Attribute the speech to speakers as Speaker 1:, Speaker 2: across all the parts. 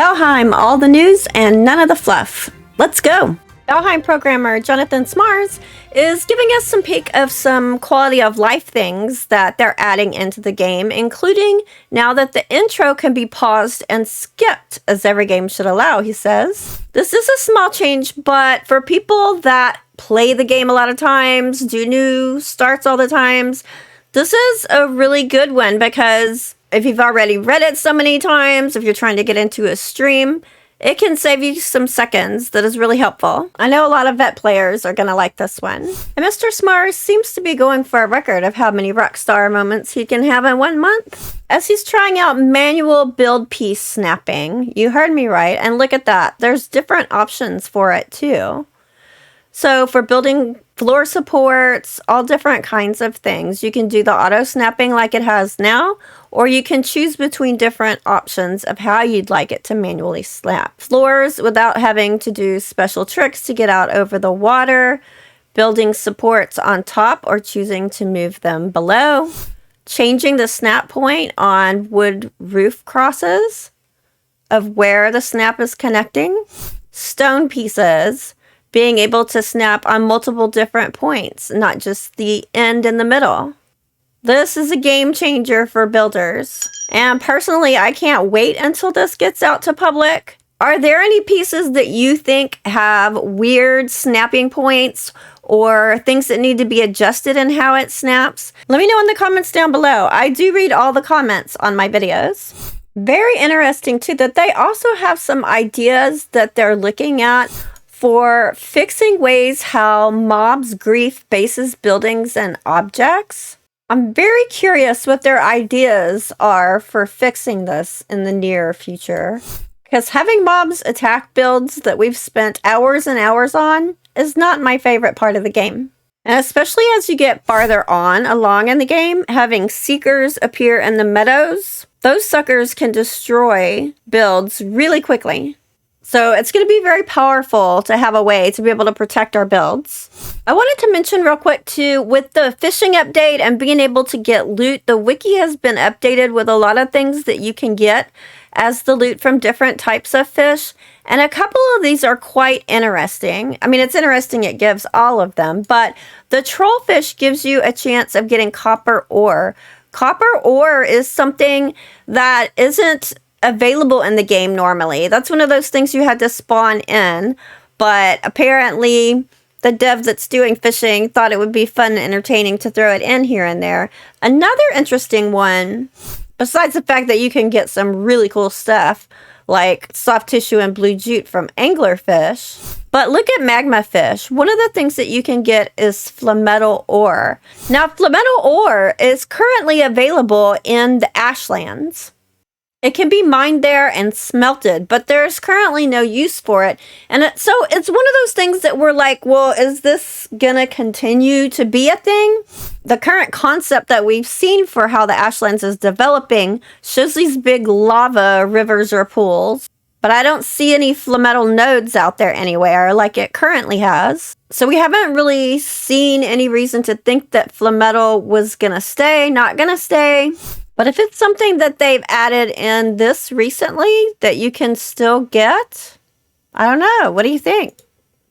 Speaker 1: Valheim, all the news and none of the fluff. Let's go! Valheim programmer Jonathan Smars is giving us some peek of some quality of life things that they're adding into the game, including now that the intro can be paused and skipped, as every game should allow, he says. This is a small change, but for people that play the game a lot of times, do new starts all the times, this is a really good one because if you've already read it so many times, if you're trying to get into a stream, it can save you some seconds. That is really helpful. I know a lot of vet players are going to like this one. And Mr. Smars seems to be going for a record of how many rockstar moments he can have in 1 month, as he's trying out manual build piece snapping. You heard me right. And look at that. There's different options for it too. So for building floor supports, all different kinds of things. You can do the auto snapping like it has now, or you can choose between different options of how you'd like it to manually snap floors without having to do special tricks to get out over the water, building supports on top or choosing to move them below, changing the snap point on wood roof crosses of where the snap is connecting, stone pieces, being able to snap on multiple different points, not just the end in the middle. This is a game changer for builders. And personally, I can't wait until this gets out to public. Are there any pieces that you think have weird snapping points or things that need to be adjusted in how it snaps? Let me know in the comments down below. I do read all the comments on my videos. Very interesting too that they also have some ideas that they're looking at for fixing ways how mobs grief bases buildings and objects. I'm very curious what their ideas are for fixing this in the near future, because having mobs attack builds that we've spent hours and hours on is not my favorite part of the game. And especially as you get farther on along in the game, having seekers appear in the meadows, those suckers can destroy builds really quickly. So it's going to be very powerful to have a way to be able to protect our builds. I wanted to mention real quick too, with the fishing update and being able to get loot, the wiki has been updated with a lot of things that you can get as the loot from different types of fish. And a couple of these are quite interesting. I mean, it's interesting it gives all of them, but the trollfish gives you a chance of getting copper ore. Copper ore is something that isn't available in the game normally. That's one of those things you had to spawn in, but apparently the dev that's doing fishing thought it would be fun and entertaining to throw it in here and there. Another interesting one, besides the fact that you can get some really cool stuff like soft tissue and blue jute from anglerfish, but look at magma fish. One of the things that you can get is flametal ore. Now, flametal ore is currently available in the Ashlands. It can be mined there and smelted, but there's currently no use for it. And so it's one of those things that we're like, well, is this gonna continue to be a thing? The current concept that we've seen for how the Ashlands is developing shows these big lava rivers or pools, but I don't see any flametal nodes out there anywhere like it currently has. So we haven't really seen any reason to think that flametal was gonna stay, not gonna stay. But if it's something that they've added in this recently that you can still get, I don't know. What do you think?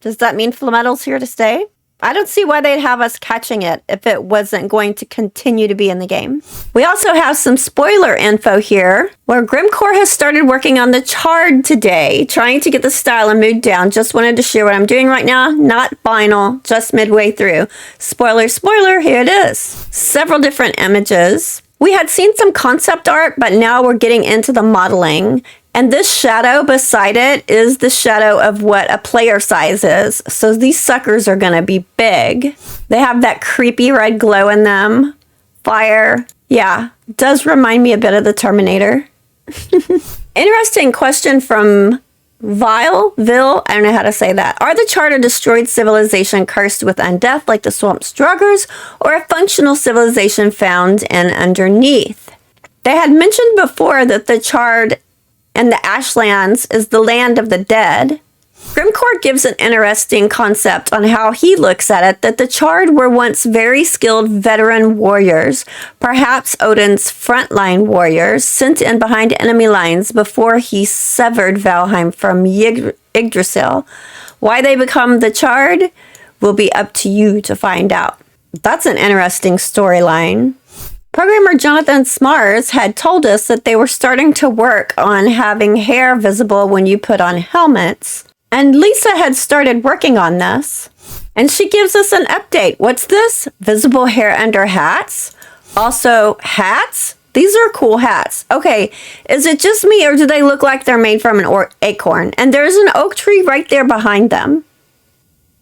Speaker 1: Does that mean flametal's here to stay? I don't see why they'd have us catching it if it wasn't going to continue to be in the game. We also have some spoiler info here, where Grimcore has started working on the Charred today, trying to get the style and mood down. Just wanted to share what I'm doing right now. Not final, just midway through. Spoiler, spoiler, here it is. Several different images. We had seen some concept art, but now we're getting into the modeling. And this shadow beside it is the shadow of what a player size is. So these suckers are going to be big. They have that creepy red glow in them. Fire. Yeah, does remind me a bit of the Terminator. Interesting question from Vil, I don't know how to say that. Are the charred or destroyed civilization cursed with undeath like the swamp's druggers, or a functional civilization found in underneath? They had mentioned before that the charred and the Ashlands is the land of the dead, Grimcore gives an interesting concept on how he looks at it, that the Charred were once very skilled veteran warriors, perhaps Odin's frontline warriors, sent in behind enemy lines before he severed Valheim from Yggdrasil. Why they become the Charred will be up to you to find out. That's an interesting storyline. Programmer Jonathan Smars had told us that they were starting to work on having hair visible when you put on helmets. And Lisa had started working on this. And she gives us an update. What's this? Visible hair under hats? Also, hats? These are cool hats. Okay, is it just me or do they look like they're made from an acorn? And there's an oak tree right there behind them.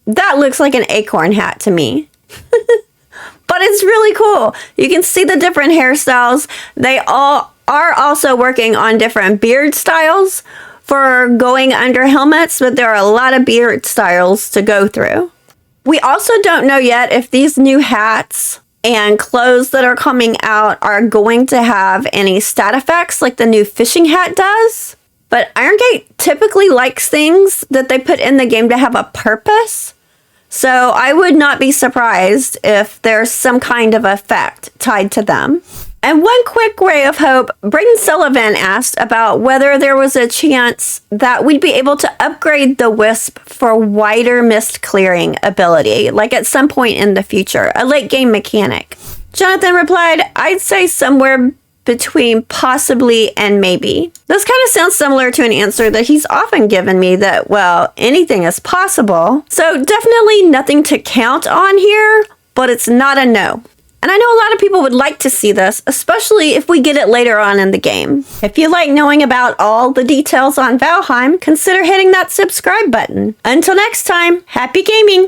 Speaker 1: That looks like an acorn hat to me. But it's really cool. You can see the different hairstyles. They all are also working on different beard styles for going under helmets, but there are a lot of beard styles to go through. We also don't know yet if these new hats and clothes that are coming out are going to have any stat effects like the new fishing hat does. But Iron Gate typically likes things that they put in the game to have a purpose. So I would not be surprised if there's some kind of effect tied to them. And one quick ray of hope, Braden Sullivan asked about whether there was a chance that we'd be able to upgrade the Wisp for wider mist clearing ability, like at some point in the future, a late game mechanic. Jonathan replied, I'd say somewhere between possibly and maybe. This kind of sounds similar to an answer that he's often given me that, well, anything is possible. So definitely nothing to count on here, but it's not a no. And I know a lot of people would like to see this, especially if we get it later on in the game. If you like knowing about all the details on Valheim, consider hitting that subscribe button. Until next time, happy gaming!